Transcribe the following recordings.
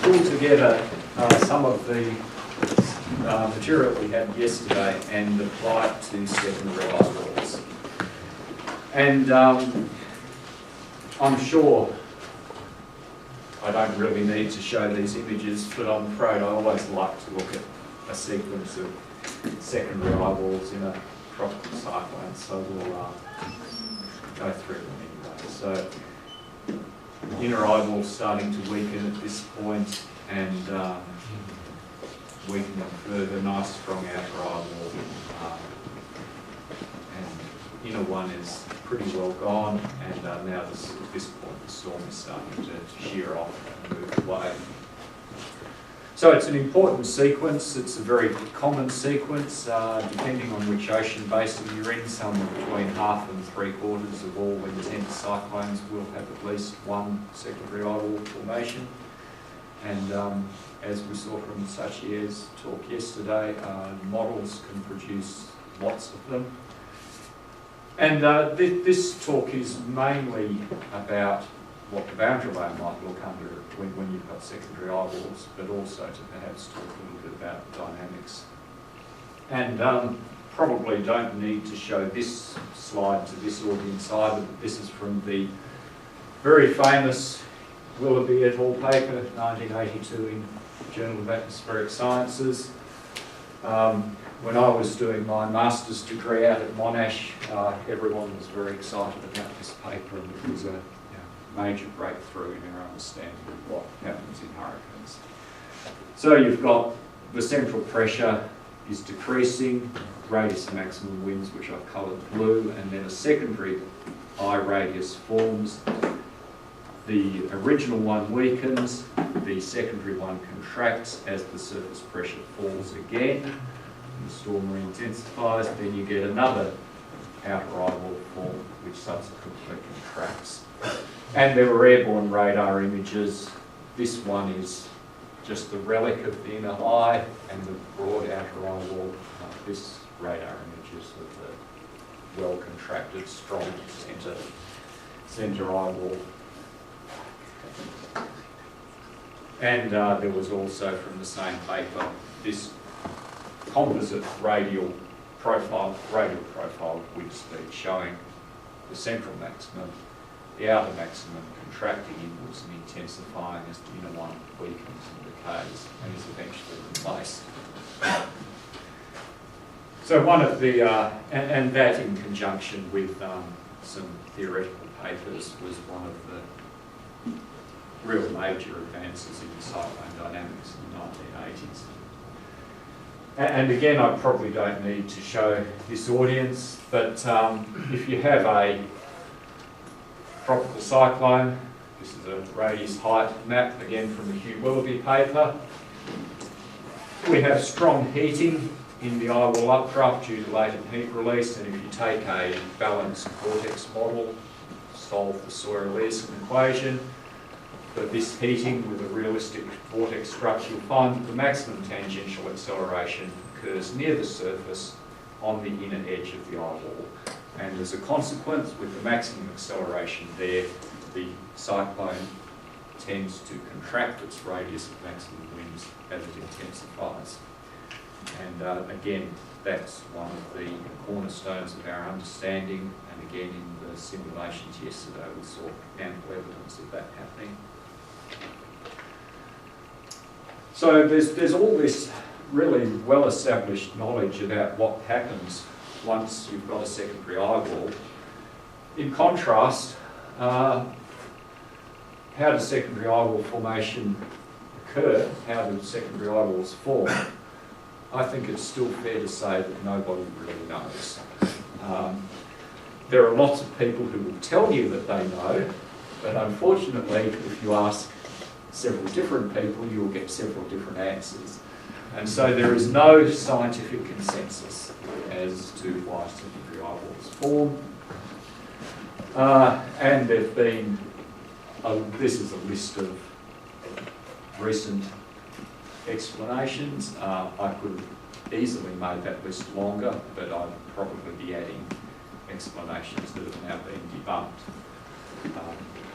pulled together some of the material we had yesterday and apply it to secondary eyeballs. And I'm sure I don't really need to show these images, but I'm afraid I always like to look at a sequence of secondary eyeballs in a tropical cyclone, so we'll go through them anyway. So inner eyeball starting to weaken at this point, and weakening further, nice strong outer eyeball, and inner one is pretty well gone, and now at this point the storm is starting to shear off and move away. So it's an important sequence. It's a very common sequence, depending on which ocean basin you're in. Somewhere between 1/2 and 3/4 of all intense cyclones will have at least one secondary eyeball formation. And as we saw from Sachier's talk yesterday, models can produce lots of them. And this talk is mainly about what the boundary layer might look under when you've got secondary eyeballs, but also to perhaps talk a little bit about dynamics. And probably don't need to show this slide to this audience either, but this is from the very famous Willoughby et al. Paper, 1982 in Journal of Atmospheric Sciences. When I was doing my master's degree out at Monash, everyone was very excited about this paper, and it was a major breakthrough in our understanding of what happens in hurricanes. So you've got the central pressure is decreasing, radius of maximum winds, which I've coloured blue, and then a secondary eye radius forms. The original one weakens, the secondary one contracts as the surface pressure falls again, and the storm re-intensifies. Then you get another outer eyeball form, which subsequently contracts. And there were airborne radar images. This one is just the relic of the inner eye and the broad outer eyeball. This radar image is of the well-contracted, strong centre eyeball. And there was also from the same paper this composite radial profile wind speed showing the central maximum, the outer maximum contracting inwards and intensifying as the inner one weakens and decays and is eventually replaced. So one of the, and that in conjunction with some theoretical papers was one of the real major advances in cyclone dynamics in the 1980s. And again, I probably don't need to show this audience, but if you have a tropical cyclone, this is a radius height map, again from the Hugh Willoughby paper. We have strong heating in the eyewall updraft due to latent heat release, and if you take a balanced vortex model, solve the Sawyer-Eliason equation, for this heating with a realistic vortex structure, you'll find that the maximum tangential acceleration occurs near the surface on the inner edge of the eyewall. And as a consequence, with the maximum acceleration there, the cyclone tends to contract its radius of maximum winds as it intensifies. And again, that's one of the cornerstones of our understanding. And again, in the simulations yesterday, we saw ample evidence of that happening. So there's all this really well-established knowledge about what happens once you've got a secondary eyewall. In contrast, how does secondary eyewall formation occur? How do secondary eyeballs form? I think it's still fair to say that nobody really knows. There are lots of people who will tell you that they know, but unfortunately, if you ask several different people, you'll get several different answers. And so there is no scientific consensus as to why secondary eyeballs form. And there have been, this is a list of recent explanations. I could have easily made that list longer, but I'd probably be adding explanations that have now been debunked.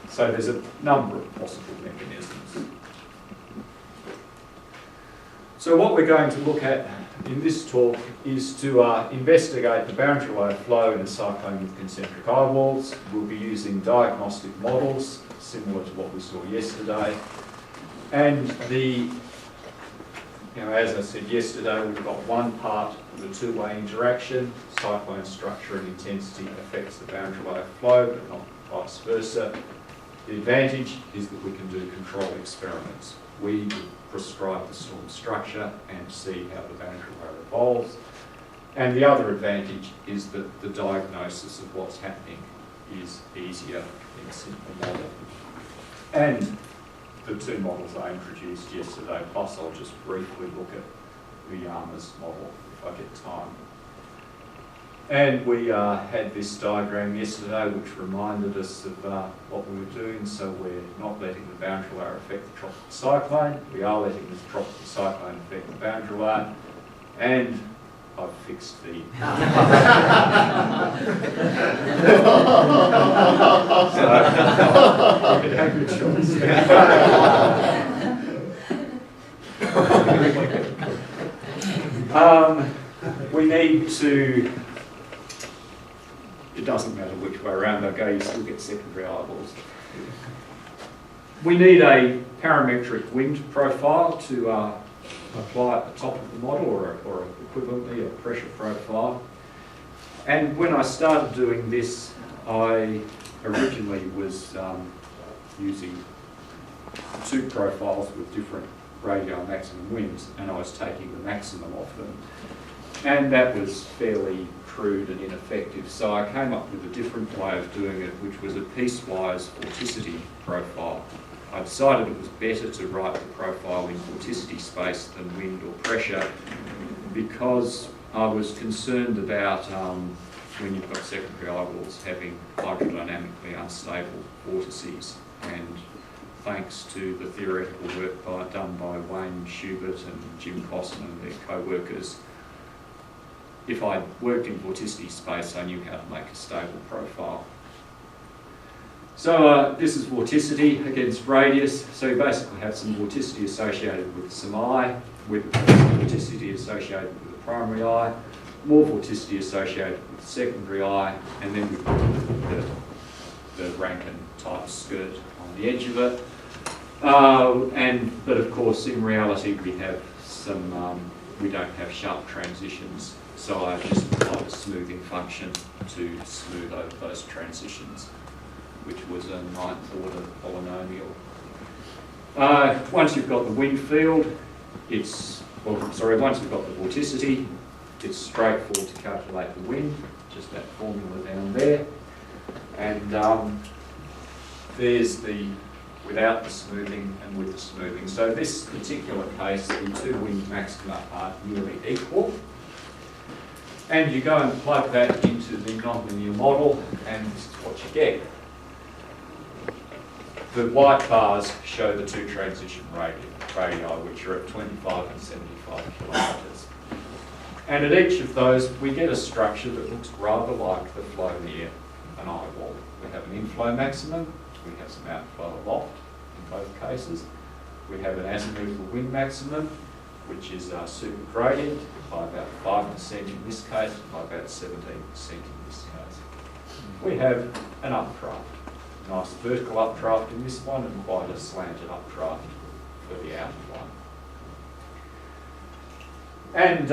So there's a number of possible mechanisms. So what we're going to look at in this talk is to investigate the boundary layer flow in a cyclone with concentric eye walls. We'll be using diagnostic models similar to what we saw yesterday. And as I said yesterday, we've got one part of the two-way interaction. Cyclone structure and intensity affects the boundary layer flow, but not vice versa. The advantage is that we can do control experiments. We prescribe the storm structure and see how the boundary layer evolves. And the other advantage is that the diagnosis of what's happening is easier in a simple model. And the two models I introduced yesterday, plus I'll just briefly look at the Yarmouth's model if I get time. And we had this diagram yesterday which reminded us of what we were doing. So we're not letting the boundary layer affect the tropical cyclone. We are letting the tropical cyclone affect the boundary layer. And I've fixed the... so you could have your choice. We need to... It doesn't matter which way around they go, you still get secondary eyeballs. We need a parametric wind profile to apply at the top of the model, or equivalently a pressure profile. And when I started doing this, I originally was using two profiles with different radii maximum winds, and I was taking the maximum of them. And that was fairly crude and ineffective, so I came up with a different way of doing it, which was a piecewise vorticity profile. I decided it was better to write the profile in vorticity space than wind or pressure, because I was concerned about when you've got secondary eye walls having hydrodynamically unstable vortices. And thanks to the theoretical work done by Wayne Schubert and Jim Costin and their co-workers, if I worked in vorticity space, I knew how to make a stable profile. So this is vorticity against radius. So you basically have some vorticity associated with some eye, with vorticity associated with the primary eye, more vorticity associated with the secondary eye, and then we've got the Rankine type skirt on the edge of it. But of course, in reality, we have some, we don't have sharp transitions. So I just applied a smoothing function to smooth over those transitions, which was a ninth order polynomial. Once you've got the wind field, once you've got the vorticity, it's straightforward to calculate the wind, just that formula down there. And there's the without the smoothing and with the smoothing. So this particular case, the two wind maxima are nearly equal. And you go and plug that into the nonlinear model, and this is what you get. The white bars show the two transition radii, which are at 25 and 75 kilometres. And at each of those, we get a structure that looks rather like the flow near an eye wall. We have an inflow maximum, we have some outflow aloft in both cases. We have an azimuthal wind maximum, which is supergradient by about 5% in this case, by about 17% in this case. We have an updraft, nice vertical updraft in this one, and quite a slanted updraft for the outer one. And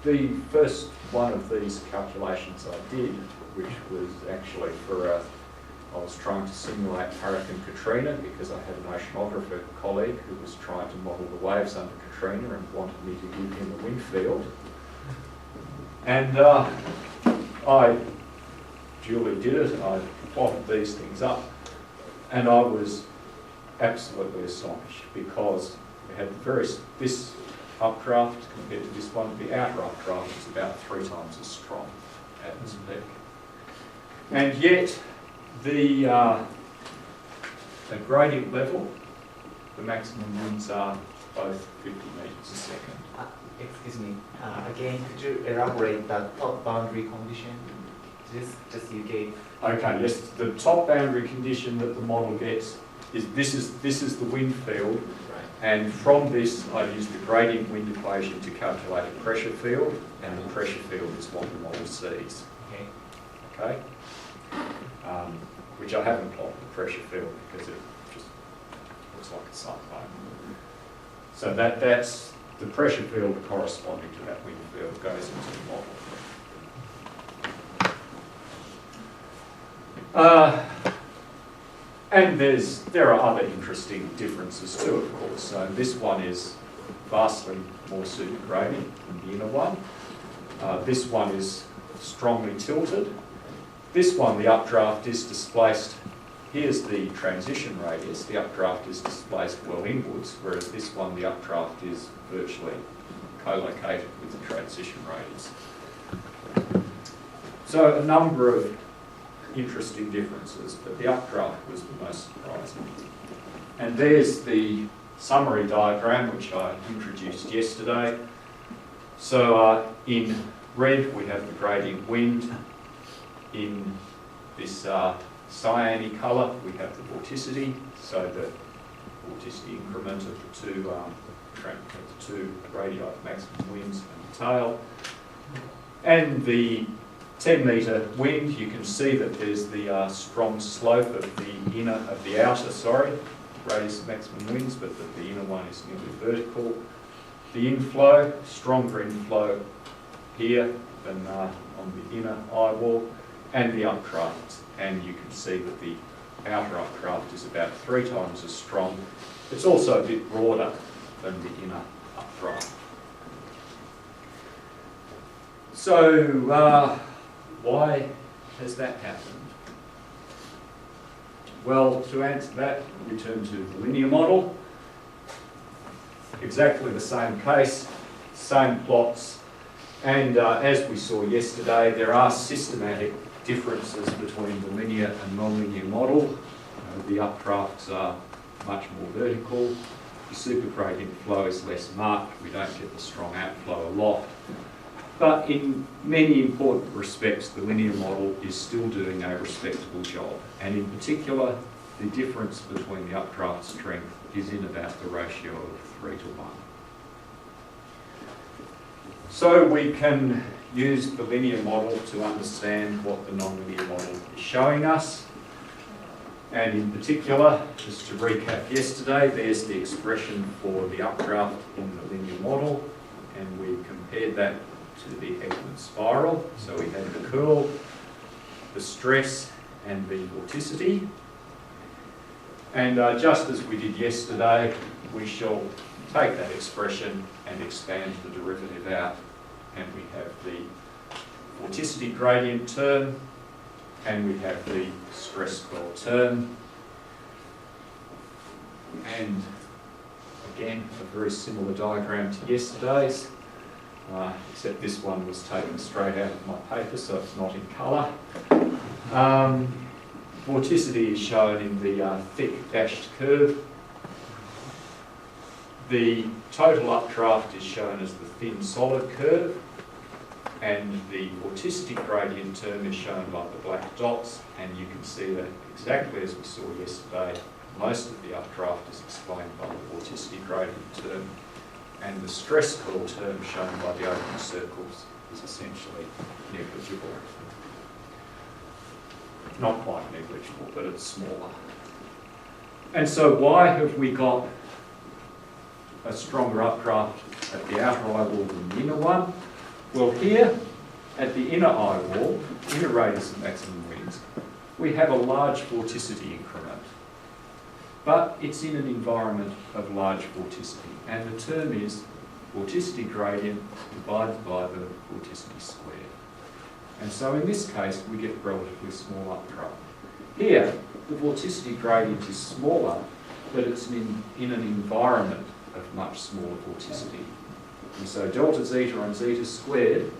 the first one of these calculations I did, which was actually for I was trying to simulate Hurricane Katrina because I had an oceanographer colleague who was trying to model the waves under Katrina and wanted me to give him a wind field. And I duly did it, and I plotted these things up, and I was absolutely astonished because we had this updraft compared to this one. The outer updraft is about 3 times as strong at its peak. And yet, at gradient level, the maximum winds are both 50 metres a second. Excuse me, again, could you elaborate that top boundary condition? Just you gave. Okay, yes, the top boundary condition that the model gets this is the wind field, Right. and from this I've used the gradient wind equation to calculate a pressure field, and the pressure field is what the model sees. Okay. Okay? Which I haven't plotted the pressure field because it just looks like a cyclone. So that's the pressure field corresponding to that wind field goes into the model. And there are other interesting differences too, of course. So this one is vastly more supergradient than the inner one. This one is strongly tilted. This one, the updraft is displaced. Here's the transition radius. The updraft is displaced well inwards, whereas this one, the updraft is virtually co-located with the transition radius. So a number of interesting differences, but the updraft was the most surprising. And there's the summary diagram, which I introduced yesterday. So in red, we have the gradient wind. In this cyany colour, we have the vorticity, so the vorticity increment of the two radii of maximum winds and the tail. And the 10-metre wind, you can see that there's the strong slope of the outer radius of maximum winds, but that the inner one is nearly vertical. The inflow, stronger inflow here than on the inner eye wall, and the updraft. And you can see that the outer updraft is about 3 times as strong. It's also a bit broader than the inner updraft. So, why has that happened? Well, to answer that, we turn to the linear model. Exactly the same case, same plots, and as we saw yesterday, there are systematic differences between the linear and nonlinear model. The updrafts are much more vertical, the supergradient flow is less marked, we don't get the strong outflow aloft. But in many important respects, the linear model is still doing a respectable job. And in particular, the difference between the updraft strength is in about the ratio of 3 to 1. So we can use the linear model to understand what the nonlinear model is showing us. And in particular, just to recap yesterday, there's the expression for the updraft in the linear model, and we compared that to the Ekman spiral. So we had the curl, the stress, and the vorticity. And just as we did yesterday, we shall take that expression and expand the derivative out, and we have the vorticity gradient term, and we have the stress curl term. And again, a very similar diagram to yesterday's, except this one was taken straight out of my paper, so it's not in colour. Vorticity is shown in the thick dashed curve. The total updraft is shown as the thin solid curve, and the vorticity gradient term is shown by the black dots, and you can see that exactly as we saw yesterday, most of the updraft is explained by the vorticity gradient term, and the stress curl term shown by the open circles is essentially negligible. Not quite negligible, but it's smaller. And so why have we got a stronger updraft at the outer eye wall than the inner one? Well, here at the inner eye wall, inner radius of maximum winds, we have a large vorticity increment. But it's in an environment of large vorticity, and the term is vorticity gradient divided by the vorticity squared. And so in this case, we get relatively small updraft. Here, the vorticity gradient is smaller, but it's in an environment of much smaller vorticity. And so delta zeta on zeta squared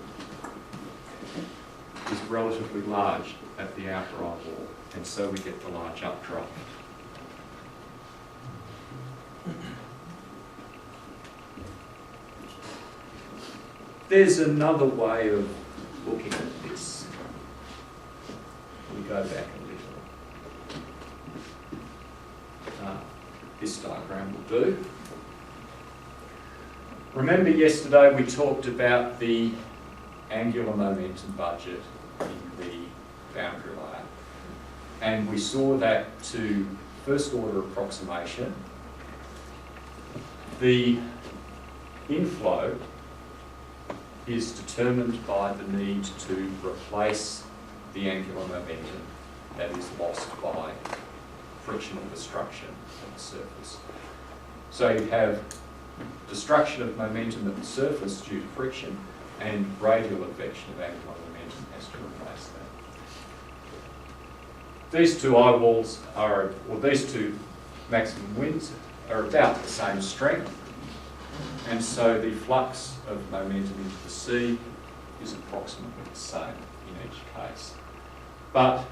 is relatively large at the outer eye wall, and so we get the large updraft. There's another way of looking at this. We go back a this diagram will do. Remember yesterday we talked about the angular momentum budget in the boundary layer, and we saw that to first order approximation, the inflow is determined by the need to replace the angular momentum that is lost by frictional destruction at the surface. So you have destruction of momentum at the surface due to friction, and radial advection of angular momentum has to replace that. These two eye walls are, or these two maximum winds are about the same strength, and so the flux of momentum into the sea is approximately the same in each case. But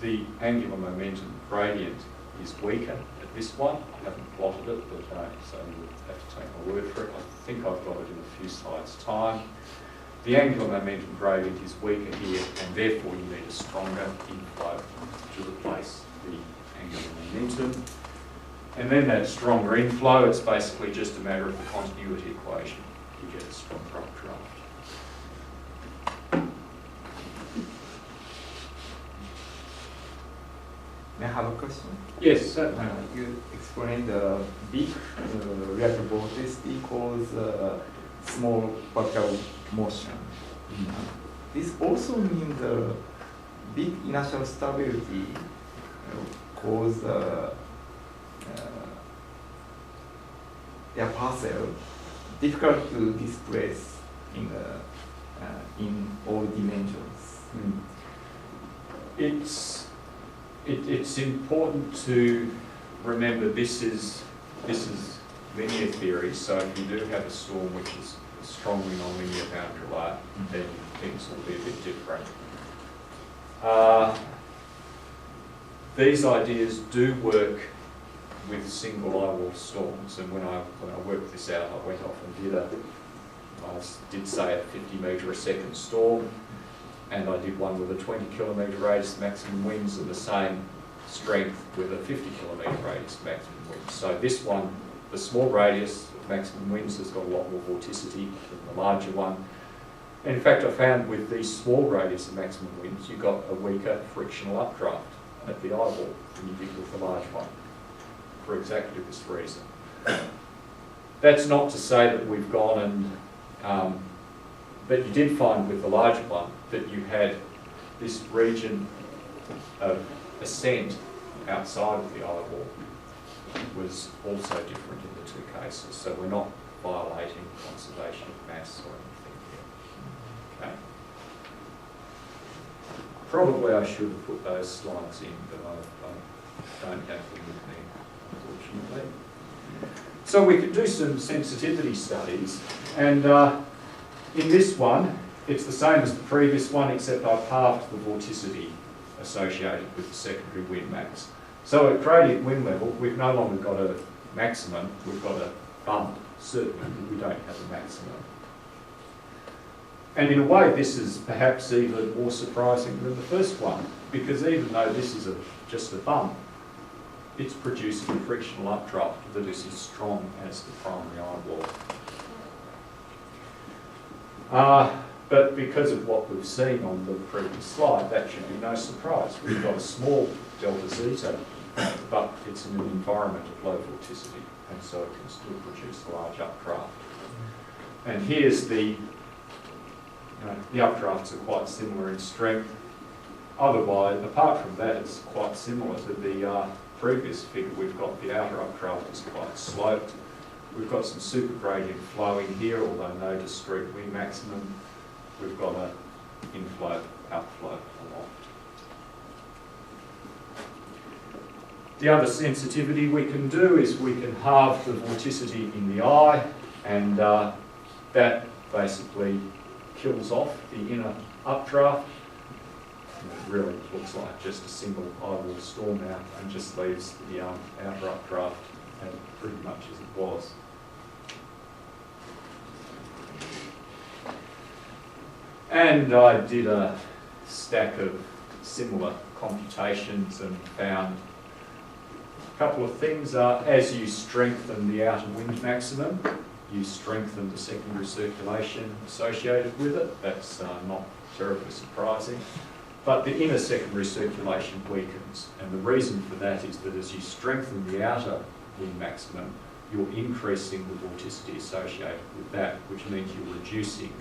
the angular momentum gradient is weaker at this one. I haven't plotted it, but so you'll have to take my word for it. I think I've got it in a few slides' time. The angular momentum gradient is weaker here, and therefore you need a stronger inflow to replace the angular momentum. And then that stronger inflow, it's basically just a matter of the continuity equation. You get a stronger updraft. May I have a question? Yes, certainly. You explained the big reactive vorticity cause small particle motion. This also means the big inertial stability cause air parcel difficult to displace in all dimensions. It's important to remember this is linear theory, so if you do have a storm which is a strongly nonlinear boundary layer, then things will be a bit different. These ideas do work with single eyewall storms, and when I worked this out, I went off and did say a 50 metre a second storm, and I did one with a 20 kilometre radius maximum winds and the same strength with a 50 kilometre radius maximum winds. So this one, the small radius maximum winds, has got a lot more vorticity than the larger one. And in fact, I found with these small radius of maximum winds, you got a weaker frictional updraft at the eyeball than you did with the large one, for exactly this reason. That's not to say that we've gone and, but you did find with the larger one that you had this region of ascent outside of the eyeball was also different in the two cases. So we're not violating conservation of mass or anything here. Okay. Probably I should have put those slides in, but I don't have them with me, unfortunately. So we could do some sensitivity studies, and in this one, it's the same as the previous one, except I've halved the vorticity associated with the secondary wind max. So at gradient wind level, we've no longer got a maximum, we've got a bump, certainly, but we don't have a maximum. And in a way, this is perhaps even more surprising than the first one, because even though this is just a bump, it's producing a frictional updraft that is as strong as the primary eyewall. But because of what we've seen on the previous slide, that should be no surprise. We've got a small delta zeta, but it's in an environment of low vorticity, and so it can still produce a large updraft. And here's the updrafts are quite similar in strength. Otherwise, apart from that, it's quite similar to the previous figure. We've got the outer updraft is quite sloped. We've got some supergradient flowing here, although no discrete wind maximum. We've got an inflow, outflow aloft. The other sensitivity we can do is we can halve the vorticity in the eye, and that basically kills off the inner updraft. It really looks like just a single eyewall storm now, and just leaves the outer updraft pretty much as it was. And I did a stack of similar computations and found a couple of things are, as you strengthen the outer wind maximum, you strengthen the secondary circulation associated with it. That's not terribly surprising. But the inner secondary circulation weakens, and the reason for that is that as you strengthen the outer wind maximum, you're increasing the vorticity associated with that, which means you're reducing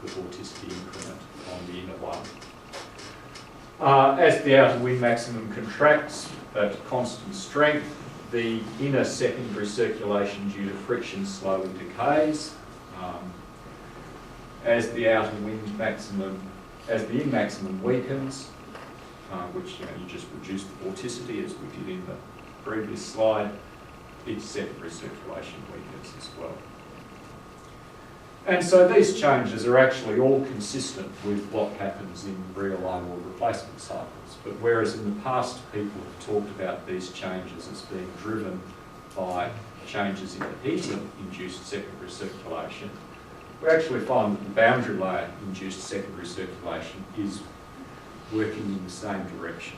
the vorticity increment on the inner one. As the outer wind maximum contracts at constant strength, the inner secondary circulation due to friction slowly decays. As the outer wind maximum, as the in maximum weakens, which you just reduce the vorticity as we did in the previous slide, its secondary circulation weakens as well. And so these changes are actually all consistent with what happens in real line wall replacement cycles. But whereas in the past people have talked about these changes as being driven by changes in the heating-induced secondary circulation, we actually find that the boundary layer induced secondary circulation is working in the same direction.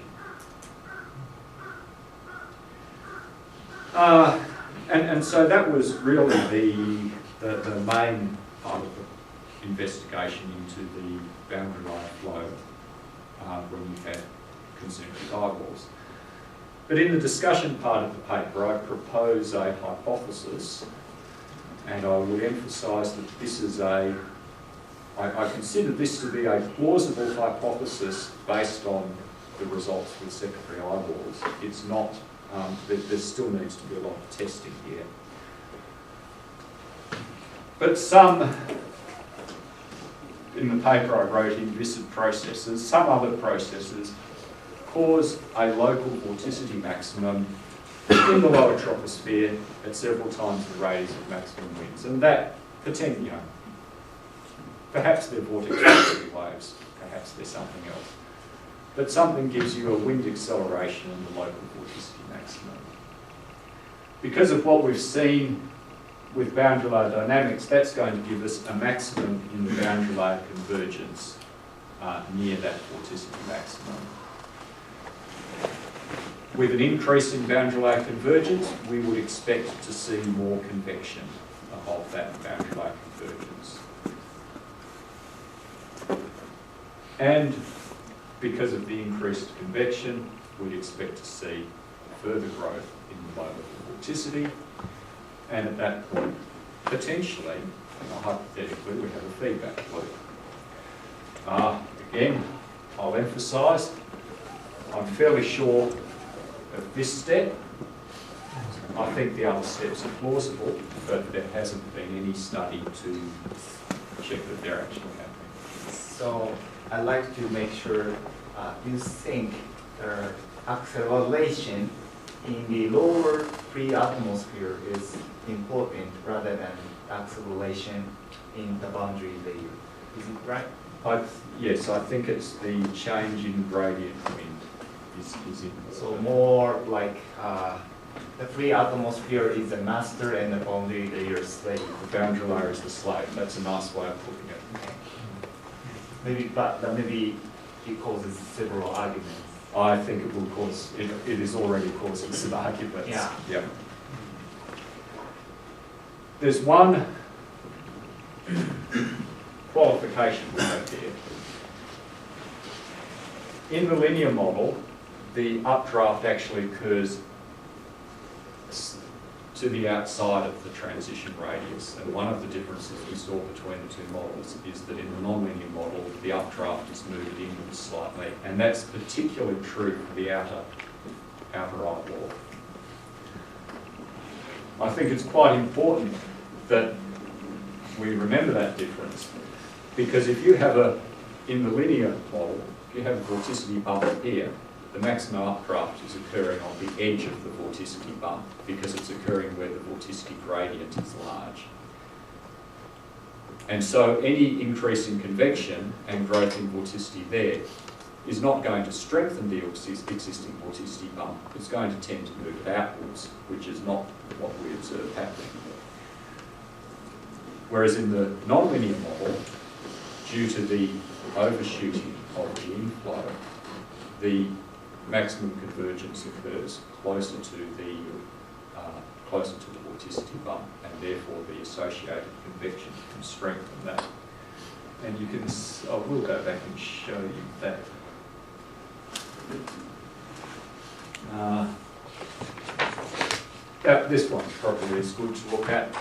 And so that was really the main part of the investigation into the boundary layer flow when you had concentric eye walls. But in the discussion part of the paper, I propose a hypothesis, and I would emphasise that this is I consider this to be a plausible hypothesis based on the results with secondary eye walls. It's not, there still needs to be a lot of testing here. But some, in the paper I wrote, inviscid processes, some other processes cause a local vorticity maximum in the lower troposphere at several times the radius of maximum winds. And that, perhaps they're vortex velocity waves, perhaps they're something else. But something gives you a wind acceleration in the local vorticity maximum. Because of what we've seen with boundary layer dynamics, that's going to give us a maximum in the boundary layer convergence near that vorticity maximum. With an increase in boundary layer convergence, we would expect to see more convection of that boundary layer convergence. And because of the increased convection, we'd expect to see further growth in the low level vorticity. And at that point, potentially, hypothetically, we have a feedback loop. Again, I'll emphasise, I'm fairly sure of this step. I think the other steps are plausible, but there hasn't been any study to check that they're actually happening. So I'd like to make sure you think acceleration in the lower free atmosphere is important rather than acceleration in the boundary layer. Is it right? Yes, I think it's the change in gradient wind is in. So more like the free atmosphere is the master and the boundary layer is slave. The boundary layer is the slave. That's a nice way of putting it. Okay. Maybe it causes several arguments. I think it will cause, it is already causing some arguments. Yeah. Yep. There's one qualification we have here. In the linear model, the updraft actually occurs to the outside of the transition radius. And one of the differences we saw between the two models is that in the nonlinear model, the updraft is moved inwards slightly. And that's particularly true for the outer eye wall. I think it's quite important that we remember that difference, because if you have in the linear model, if you have a vorticity bump here, the maximum updraft is occurring on the edge of the vorticity bump because it's occurring where the vorticity gradient is large. And so any increase in convection and growth in vorticity there is not going to strengthen the existing vorticity bump. It's going to tend to move it outwards, which is not what we observe happening. Whereas in the nonlinear model, due to the overshooting of the inflow, the maximum convergence occurs closer to the vorticity bump, and therefore the associated convection can strengthen that. And you can, I will go back and show you that. This one probably is good to look at.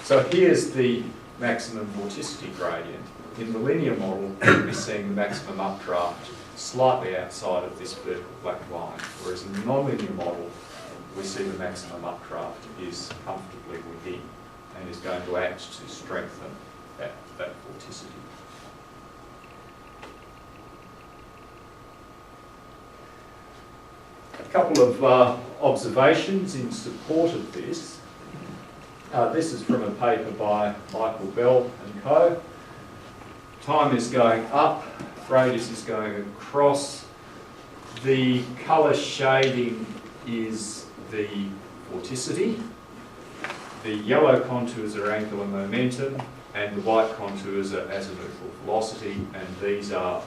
So here's the maximum vorticity gradient. In the linear model, you'll be seeing the maximum updraft slightly outside of this vertical black line, whereas in the nonlinear model, we see the maximum updraft is comfortably within and is going to act to strengthen that vorticity. A couple of observations in support of this. This is from a paper by Michael Bell and co. Time is going up, radius is going across. The colour shading is the vorticity. The yellow contours are angular momentum, and the white contours are azimuthal velocity, and these are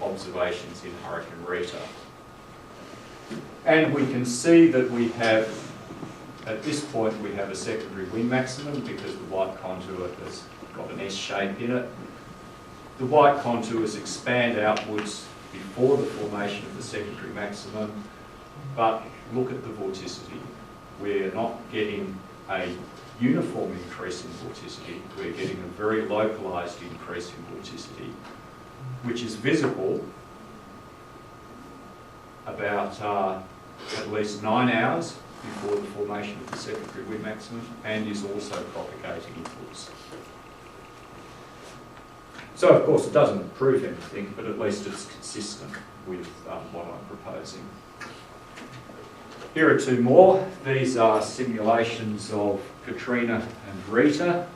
observations in Hurricane Rita. And we can see that we have, at this point, we have a secondary wind maximum because the white contour has got an S shape in it. The white contours expand outwards before the formation of the secondary maximum, but look at the vorticity. We're not getting a uniform increase in vorticity, we're getting a very localised increase in vorticity, which is visible about at least 9 hours before the formation of the secondary wind maximum, and is also propagating inwards. So of course it doesn't prove anything, but at least it's consistent with what I'm proposing. Here are two more. These are simulations of Katrina and Rita.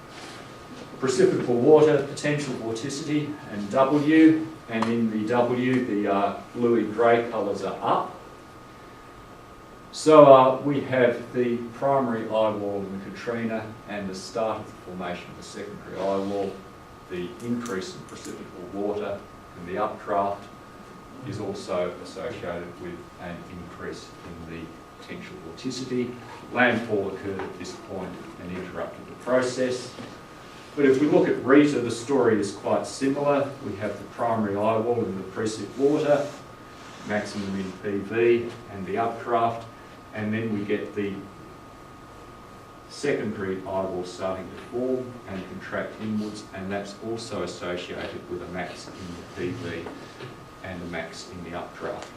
Precipitable water, potential vorticity, and W. And in the W, the bluey grey colours are up. So we have the primary eye wall in the Katrina and the start of the formation of the secondary eye wall. The increase in precipitable water and the updraft is also associated with an increase in the potential vorticity. Landfall occurred at this point and interrupted the process. But if we look at Rita, the story is quite similar. We have the primary eye wall in the precip water, maximum in PV, and the updraft, and then we get the secondary eye wall starting to form and contract inwards, and that's also associated with a max in the PV and a max in the updraft.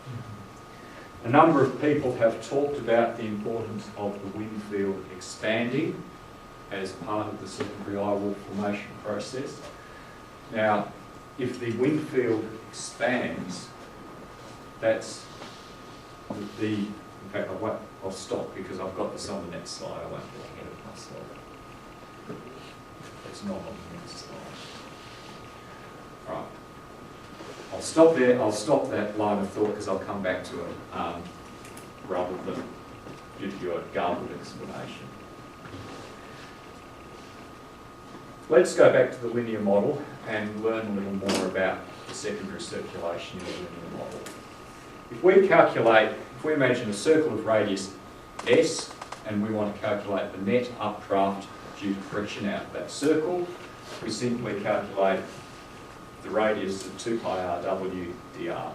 A number of people have talked about the importance of the wind field expanding as part of the secondary eye wall formation process. Now, if the wind field expands, that's in fact, I'll stop because I've got this on the next slide. I won't get ahead of myself. It's not on the next slide. Right. I'll stop there. I'll stop that line of thought because I'll come back to it rather than give you a garbled explanation. Let's go back to the linear model and learn a little more about the secondary circulation in the linear model. If we imagine a circle of radius S and we want to calculate the net updraft due to friction out of that circle, we simply calculate the radius of 2 pi rw dr,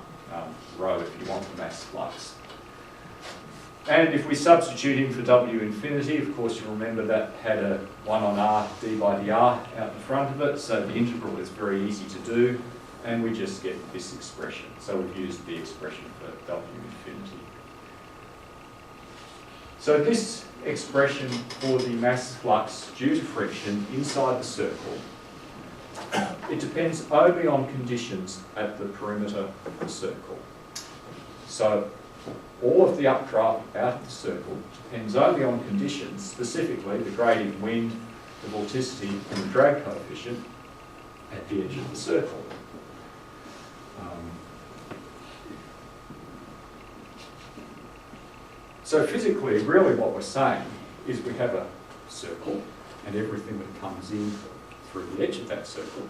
rho if you want the mass flux. And if we substitute in for W infinity, of course you remember that had a 1 on R d by dr out the front of it, so the integral is very easy to do, and we just get this expression. So we've used the expression for W infinity. So this expression for the mass flux due to friction inside the circle, it depends only on conditions at the perimeter of the circle. So all of the updraft out of the circle depends only on conditions, specifically the gradient wind, the vorticity, and the drag coefficient at the edge of the circle. So physically, really what we're saying is we have a circle, and everything that comes in through the edge of that circle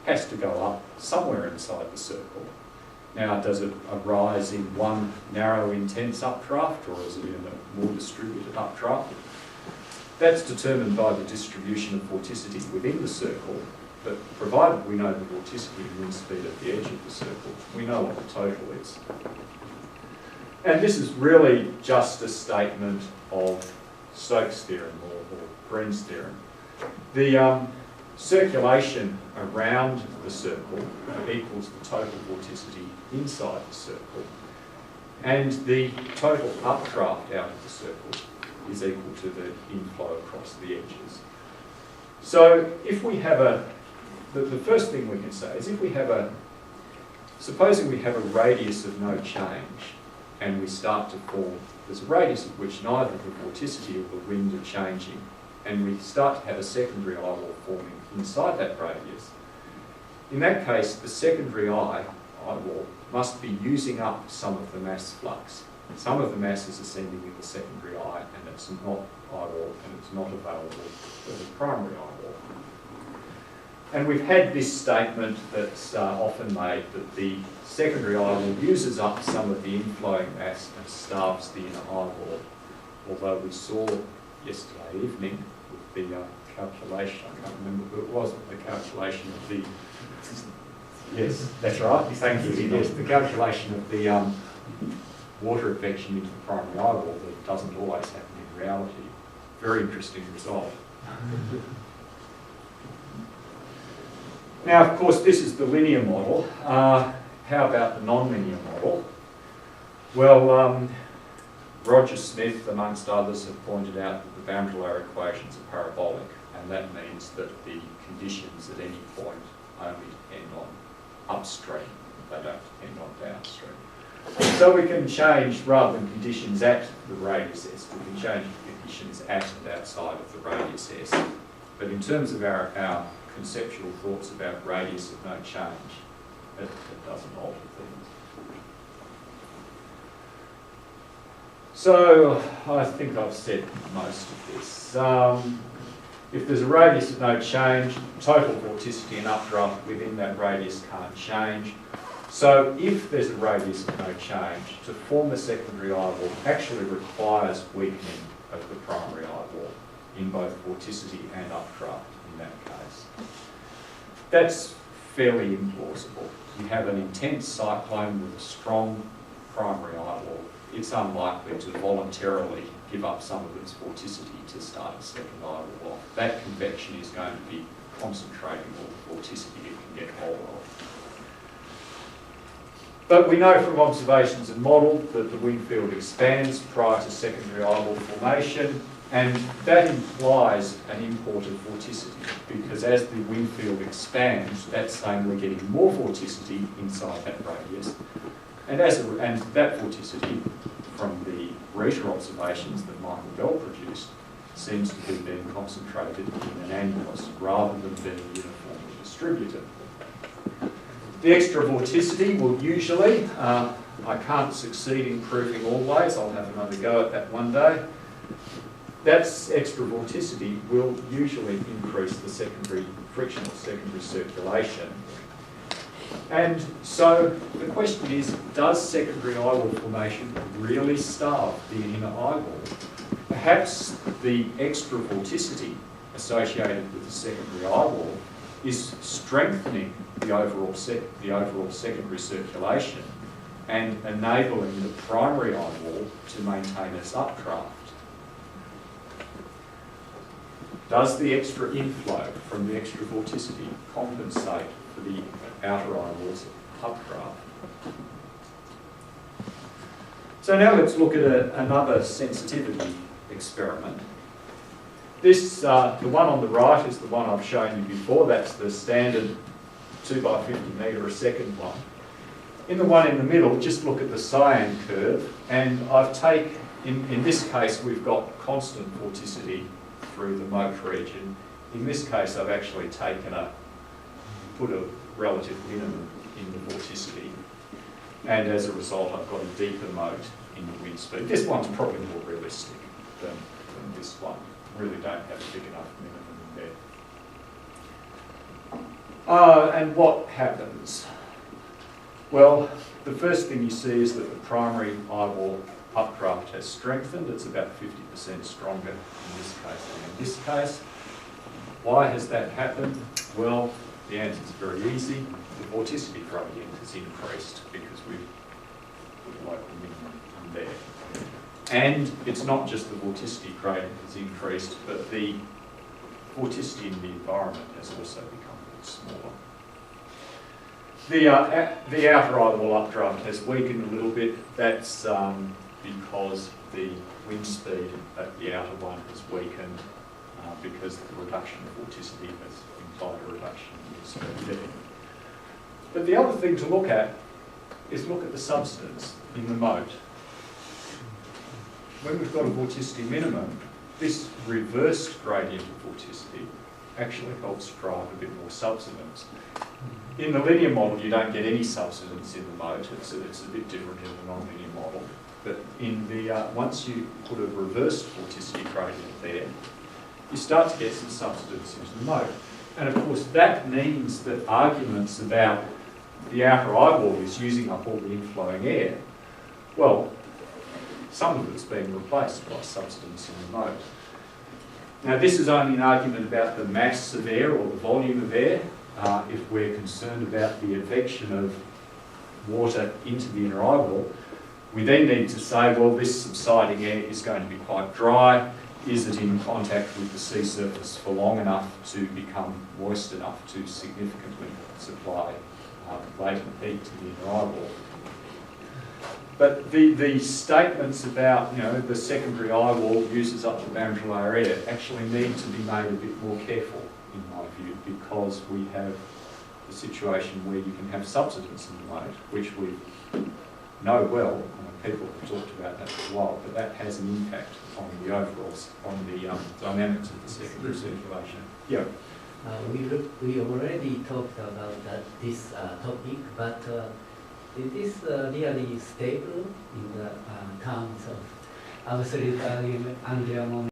has to go up somewhere inside the circle. Now, does it arise in one narrow, intense updraft, or is it in a more distributed updraft? That's determined by the distribution of vorticity within the circle, but provided we know the vorticity and wind speed at the edge of the circle, we know what the total is. And this is really just a statement of Stokes' theorem, or Green's theorem. The circulation around the circle equals the total vorticity inside the circle, and the total updraft out of the circle is equal to the inflow across the edges. So if we have the first thing we can say is if we have supposing we have a radius of no change, and we start to form, there's a radius at which neither the vorticity or the wind are changing, and we start to have a secondary eye wall forming inside that radius. In that case, the secondary eye wall must be using up some of the mass flux. Some of the mass is ascending in the secondary eye, and it's not eye wall, and it's not available for the primary eye wall. And we've had this statement that's often made that the secondary eye wall uses up some of the inflowing mass and starves the inner eye wall. Although we saw yesterday evening with the calculation, I can't remember who it was, but the calculation of the, yes, that's right, thank you, yes, the calculation of the water advection into the primary eye wall that doesn't always happen in reality. Very interesting result. Now, of course, this is the linear model. How about the nonlinear model? Well, Roger Smith, amongst others, have pointed out that the boundary layer equations are parabolic, and that means that the conditions at any point only depend on upstream. They don't depend on downstream. So we can change, rather than conditions at the radius S, we can change conditions at and outside of the radius S. But in terms of our conceptual thoughts about radius of no change, it doesn't alter things. So I think I've said most of this. If there's a radius of no change, total vorticity and updraft within that radius can't change. So if there's a radius of no change, to form a secondary eye wall actually requires weakening of the primary eye wall in both vorticity and updraft in that case. That's fairly implausible. You have an intense cyclone with a strong primary eye wall. It's unlikely to voluntarily give up some of its vorticity to start a second eye wall off. That convection is going to be concentrating all the vorticity it can get hold of. But we know from observations and model that the wind field expands prior to secondary eye wall formation, and that implies an import of vorticity, because as the wind field expands, that's saying we're getting more vorticity inside that radius, and that vorticity from the Rita observations that Michael Bell produced seems to be being concentrated in an annulus rather than being uniformly distributed. The extra vorticity will usually, I can't succeed in proving always, I'll have another go at that one day. That extra vorticity will usually increase the frictional secondary circulation. And so the question is, does secondary eye wall formation really starve the inner eye wall? Perhaps the extra vorticity associated with the secondary eye wall is strengthening the overall secondary circulation and enabling the primary eye wall to maintain its updraft. Does the extra inflow from the extra vorticity compensate for the outer eye wall's updraft? So now let's look at another sensitivity experiment. This, the one on the right is the one I've shown you before. That's the standard 2 by 50 metre a second one. In the one in the middle, just look at the cyan curve, and I've taken, in this case, we've got constant vorticity through the moat region. In this case, I've actually put a relative minimum in the vorticity, and as a result, I've got a deeper moat in the wind speed. This one's probably more realistic than this one. Really don't have a big enough minimum in there. And what happens? Well, the first thing you see is that the primary eyewall updraft has strengthened. It's about 50% stronger in this case than in this case. Why has that happened? Well, the answer is very easy. The vorticity gradient has increased because we've put a local minimum in there. And it's not just the vorticity gradient has increased, but the vorticity in the environment has also become a bit smaller. The outer eyewall updraft has weakened a little bit. That's because the wind speed at the outer one has weakened because the reduction of vorticity has implied a reduction in wind speed there. But the other thing to look at is look at the substance in the moat. When we've got a vorticity minimum, this reversed gradient of vorticity actually helps drive a bit more subsidence. In the linear model, you don't get any subsidence in the moat. It's a bit different in the nonlinear model. But in the once you put a reversed vorticity gradient there, you start to get some subsidence into the moat. And of course, that means that arguments about the outer eyewall is using up all the inflowing air. Well, some of it's being replaced by substance in the moat. Now, this is only an argument about the mass of air or the volume of air. If we're concerned about the advection of water into the inner eyewall, we then need to say, well, this subsiding air is going to be quite dry. Is it in contact with the sea surface for long enough to become moist enough to significantly supply latent heat to the inner eyewall? But the statements about, the secondary eyewall uses up the boundary layer air actually need to be made a bit more careful, in my view, because we have a situation where you can have subsidence in the moat, which we know well. People have talked about that for a while, but that has an impact on the overalls, on the dynamics of the secondary circulation. Yeah. We already talked about this topic, but it is really stable in the terms of absolute angular momentum.